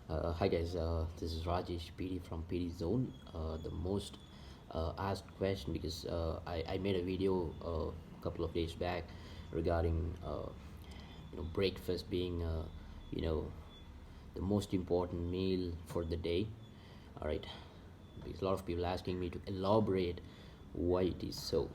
Hi guys, this is Rajesh PD from PD Zone. The most asked question because I made a video a couple of days back regarding breakfast being you know the most important meal for the day. All right, because a lot of people asking me to elaborate why it is so.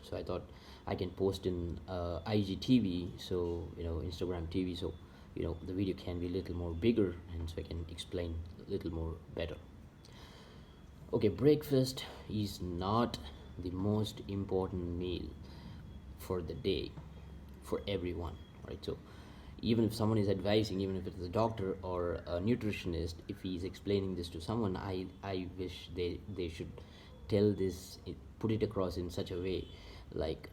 So I thought I can post in IGTV, so Instagram TV, so the video can be a little more bigger, and so I can explain a little more better. Okay, breakfast is not the most important meal for the day for everyone, right? So even if someone is advising, even if it's a doctor or a nutritionist, if he's explaining this to someone, I wish they should tell this, put it across in such a way, like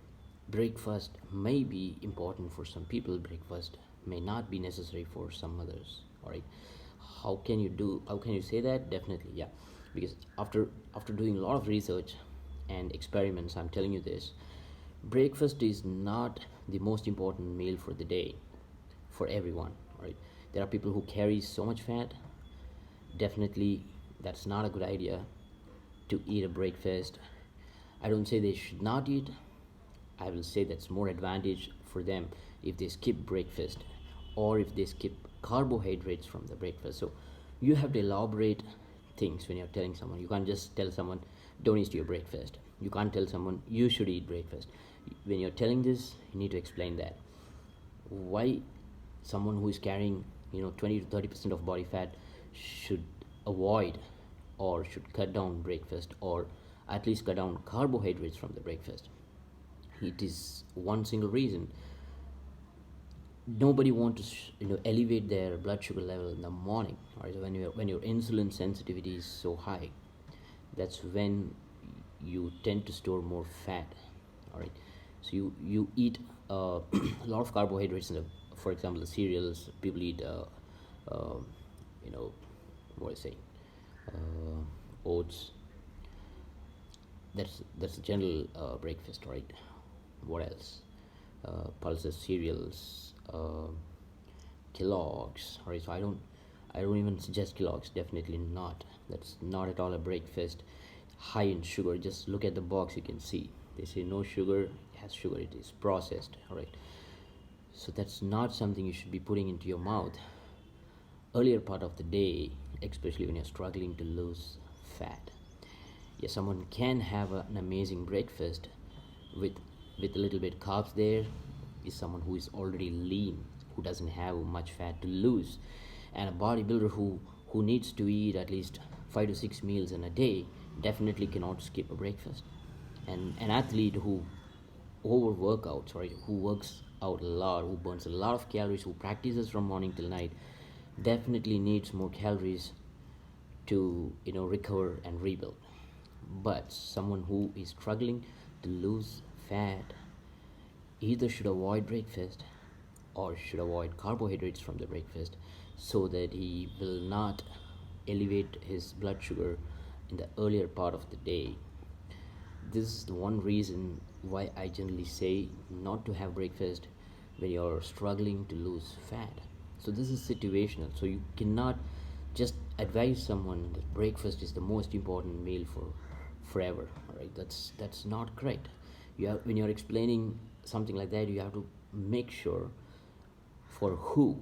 breakfast may be important for some people, breakfast may not be necessary for some others. All right, how can you say that? Definitely, yeah, because after doing a lot of research and experiments, I'm telling you this: breakfast is not the most important meal for the day for everyone. Right, there are people who carry so much fat. Definitely that's not a good idea to eat a breakfast. I don't say they should not eat. I will say that's more advantage for them if they skip breakfast or if they skip carbohydrates from the breakfast. So you have to elaborate things when you're telling someone. You can't just tell someone don't eat your breakfast. You can't tell someone you should eat breakfast. When you're telling this, you need to explain that why someone who is carrying 20 to 30% of body fat should avoid or should cut down breakfast, or at least cut down carbohydrates from the breakfast. It is one single reason: nobody wants to elevate their blood sugar level in the morning. Right, so when your insulin sensitivity is so high, that's when you tend to store more fat. All right, so you eat a lot of carbohydrates in the, for example, the cereals people eat, uh, you know what I say, oats. That's a general breakfast, right? What else? Pulses, cereals, Kellogg's. Right, so I don't even suggest Kellogg's. Definitely not. That's not at all a breakfast. High in sugar. Just look at the box. You can see they say no sugar. It has sugar. It is processed. All right. So that's not something you should be putting into your mouth earlier part of the day, especially when you're struggling to lose fat. Yeah, someone can have an amazing breakfast with a little bit carbs. There is someone who is already lean, who doesn't have much fat to lose, and a bodybuilder who needs to eat at least 5 to 6 meals in a day definitely cannot skip a breakfast. And an athlete who overworkouts, right, who works out a lot, who burns a lot of calories, who practices from morning till night, definitely needs more calories to recover and rebuild. But someone who is struggling to lose fat either should avoid breakfast or should avoid carbohydrates from the breakfast, so that he will not elevate his blood sugar in the earlier part of the day. This is the one reason why I generally say not to have breakfast when you're struggling to lose fat. So this is situational. So you cannot just advise someone that breakfast is the most important meal for forever. All right, that's not correct. When you're explaining something like that, you have to make sure for who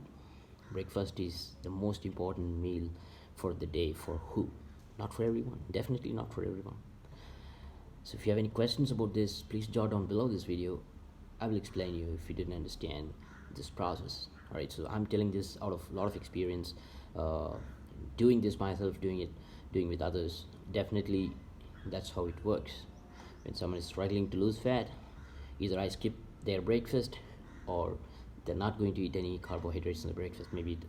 breakfast is the most important meal for the day. For who? Not for everyone. Definitely not for everyone. So if you have any questions about this, please jot down below this video. I will explain you if you didn't understand this process. All right, so I'm telling this out of a lot of experience, uh, doing this myself, doing with others. Definitely that's how it works. When someone is struggling to lose fat, either I skip their breakfast, or they're not going to eat any carbohydrates in the breakfast. Maybe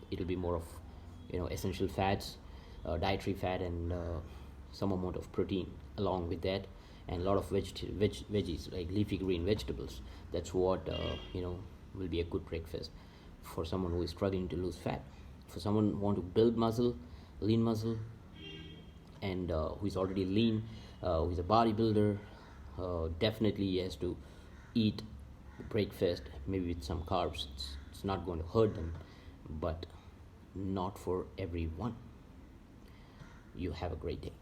it'll be more of essential fats, dietary fat, and some amount of protein along with that, and a lot of veggies like leafy green vegetables. That's what will be a good breakfast for someone who is struggling to lose fat. For someone who want to build muscle, lean muscle, and who is already lean, who is a bodybuilder, definitely he has to eat breakfast maybe with some carbs. It's not going to hurt them, but not for everyone. You have a great day.